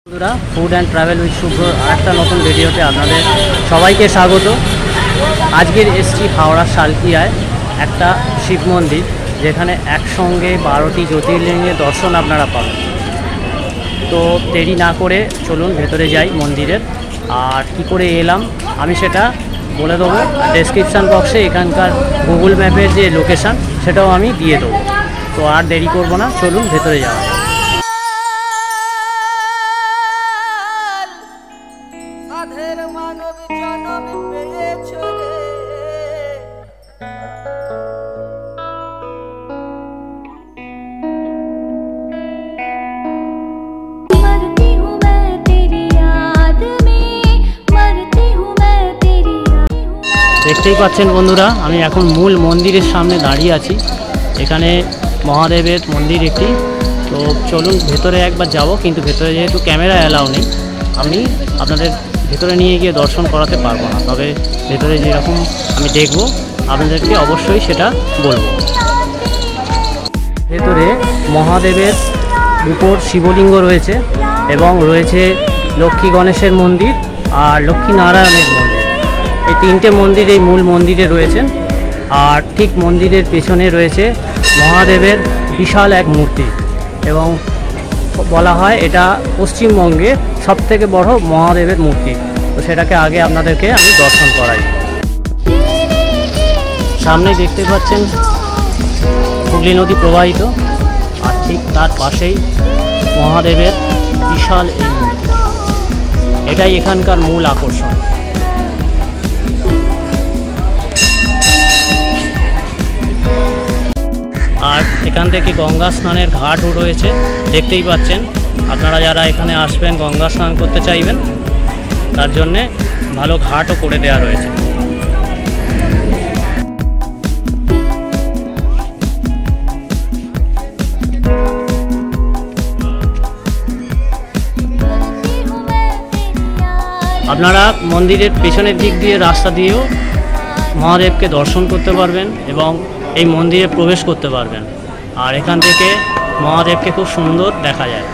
বন্ধুরা, food and travel with শুভ্র আরেকটা নতুন ভিডিওতে আপনাদের সবাইকে স্বাগত। আজকের এসছি হাওড়ার শালকিয়ায় একটা শিব মন্দির, যেখানে একসঙ্গে 12টি জ্যোতির্লিঙ্গের দর্শন আপনারা পাবেন। তো দেরি না করে চলুন ভেতরে যাই মন্দিরের। আর কি করে এলাম আমি সেটা বলে দেবো, ডেসক্রিপশান বক্সে এখানকার গুগল ম্যাপের যে লোকেশান সেটাও আমি দিয়ে দেবো। তো আর দেরি করব না, চলুন ভেতরে যাওয়া। দেখতেই পাচ্ছেন বন্ধুরা, আমি এখন মূল মন্দিরের সামনে দাঁড়িয়ে আছি। এখানে মহাদেবের মন্দির একটি। তো চলুন ভেতরে একবার যাব, কিন্তু ভেতরে যেহেতু ক্যামেরা অ্যালাউ নেই, আমি আপনাদের ভেতরে নিয়ে গিয়ে দর্শন করাতে পারবো না। তবে ভেতরে যেরকম আমি দেখব আপনাদেরকে অবশ্যই সেটা বলবো। ভেতরে মহাদেবের উপর শিবলিঙ্গ রয়েছে এবং রয়েছে লক্ষ্মী গণেশের মন্দির আর লক্ষ্মী নারায়ণের মন্দির। এই তিনটে মন্দির এই মূল মন্দিরে রয়েছেন। আর ঠিক মন্দিরের পেছনে রয়েছে মহাদেবের বিশাল এক মূর্তি, এবং বলা হয় এটা পশ্চিমবঙ্গের সবথেকে বড় মহাদেবের মূর্তি। তো সেটাকে আগে আপনাদেরকে আমি দর্শন করাই। সামনে দেখতে পাচ্ছেন হুগলি নদী প্রবাহিত, আর ঠিক তার পাশেই মহাদেবের বিশাল এই মূর্তি। এটাই এখানকার মূল আকর্ষণ। আর এখান থেকে গঙ্গা স্নানের ঘাটও রয়েছে, দেখতেই পাচ্ছেন। আপনারা যারা এখানে আসবেন গঙ্গা স্নান করতে চাইবেন, তার জন্যে ভালো ঘাটও করে দেওয়া রয়েছে। আপনারা মন্দিরের পেছনের দিক দিয়ে রাস্তা দিয়েও মহাদেবকে দর্শন করতে পারবেন এবং এই মন্দিরে প্রবেশ করতে পারবেন। আর এখান থেকে মহাদেবকে খুব সুন্দর দেখা যায়।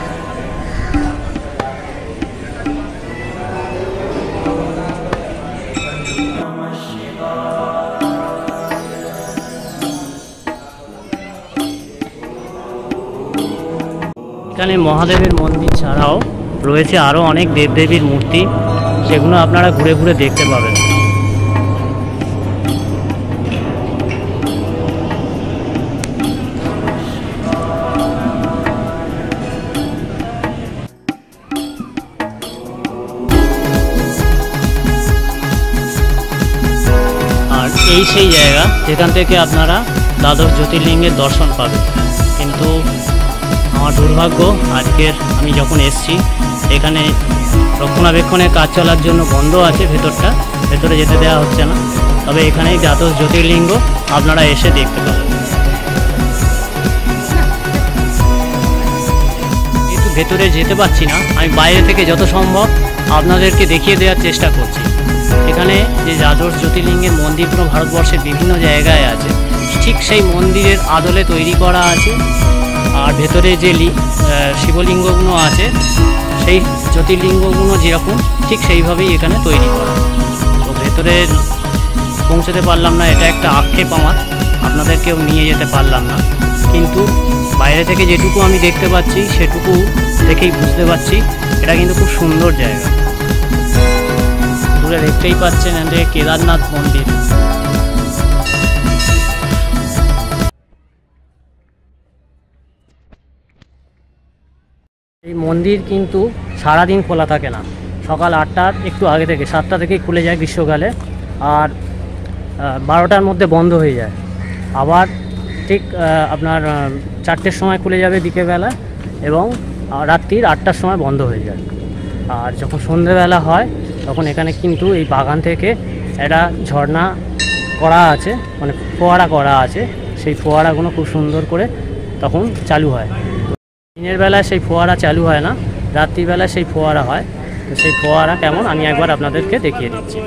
এখানে মহাদেবের মন্দির ছাড়াও রয়েছে আরও অনেক দেবদেবীর মূর্তি, সেগুলো আপনারা ঘুরে ঘুরে দেখতে পাবেন। এই সেই জায়গা যেখান থেকে আপনারা দ্বাদশ জ্যোতির্লিঙ্গের দর্শন পাবেন। কিন্তু আমার দুর্ভাগ্য, আজকের আমি যখন এসছি এখানে রক্ষণাবেক্ষণের কাজ চলার জন্য বন্ধ আছে, ভেতরে যেতে দেওয়া হচ্ছে না। তবে এখানেই দ্বাদশ জ্যোতির্লিঙ্গ আপনারা এসে দেখতে পাবেন। কিন্তু ভেতরে যেতে পারছি না, আমি বাইরে থেকে যত সম্ভব আপনাদেরকে দেখিয়ে দেওয়ার চেষ্টা করছি। এখানে যে দ্বাদশ জ্যোতির্লিঙ্গের মন্দিরগুলো ভারতবর্ষের বিভিন্ন জায়গায় আছে, ঠিক সেই মন্দিরের আদলে তৈরি করা আছে। আর ভেতরে যে শিবলিঙ্গগুলো আছে, সেই জ্যোতির্লিঙ্গগুলো যেরকম ঠিক সেইভাবেই এখানে তৈরি করা। তো ভেতরে পৌঁছতে পারলাম না, এটা একটা আক্ষেপ আমার, আপনাদেরকেও নিয়ে যেতে পারলাম না। কিন্তু বাইরে থেকে যেটুকু আমি দেখতে পাচ্ছি সেটুকু দেখেই বুঝতে পারছি এটা কিন্তু খুব সুন্দর জায়গা। দূরে দেখতেই পাচ্ছেন এখানে কেদারনাথ মন্দির। এই মন্দির কিন্তু সারাদিন খোলা থাকে না, সকাল 8টার একটু আগে থেকে 7টা থেকেই খুলে যায় গ্রীষ্মকালে, আর 12টার মধ্যে বন্ধ হয়ে যায়। আবার ঠিক আপনার 4টের সময় খুলে যাবে বিকেলবেলা, এবং রাত্রির 8টার সময় বন্ধ হয়ে যায়। আর যখন সন্ধ্যেবেলা হয় তখন এখানে কিন্তু এই বাগান থেকে একটা ঝর্ণা করা আছে, মানে ফোয়ারা করা আছে। সেই ফোয়ারাগুলো খুব সুন্দর করে তখন চালু হয়। দিনের বেলায় সেই ফোয়ারা চালু হয় না, রাত্রিবেলায় সেই ফোয়ারা হয়। তো সেই ফোয়ারা কেমন আমি একবার আপনাদেরকে দেখিয়ে দিচ্ছি।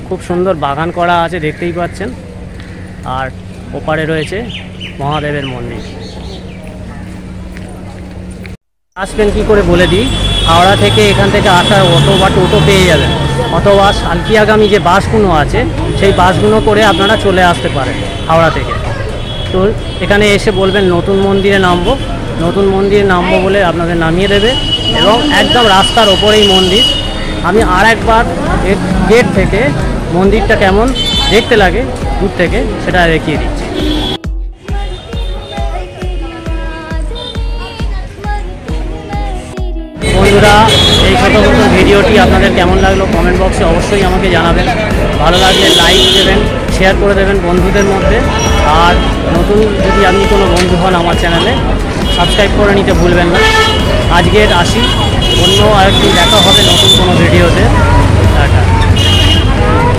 খুব সুন্দর বাগান করা আছে, দেখতেই পাচ্ছেন। আর ওপারে রয়েছে মহাদেবের মন্দির। আসবেন কী করে বলে দিই। হাওড়া থেকে এখান থেকে আসার অটো বা টোটো পেয়ে যাবেন, অথবা শালকিয়াগামী যে বাসগুলো আছে সেই বাসগুলো করে আপনারা চলে আসতে পারেন হাওড়া থেকে। তো এখানে এসে বলবেন নতুন মন্দিরে নামবো, নতুন মন্দিরে নামবো বলে আপনাদের নামিয়ে দেবে, এবং একদম রাস্তার ওপরেই মন্দির। আমি আর একবার গেট থেকে মন্দিরটা কেমন দেখতে লাগে দূর থেকে সেটা দেখিয়ে দিচ্ছি। বন্ধুরা, এই ছোটো মতো ভিডিওটি আপনাদের কেমন লাগলো কমেন্ট বক্সে অবশ্যই আমাকে জানাবেন। ভালো লাগলে লাইক দেবেন, শেয়ার করে দেবেন বন্ধুদের মধ্যে। আর নতুন যদি আপনি কোনো বন্ধু হন আমার চ্যানেলে, সাবস্ক্রাইব করে নিতে ভুলবেন না। আজকের আসি, অন্য আরেকদিন দেখা হবে নতুন কোনো ভিডিওতে। টাটা।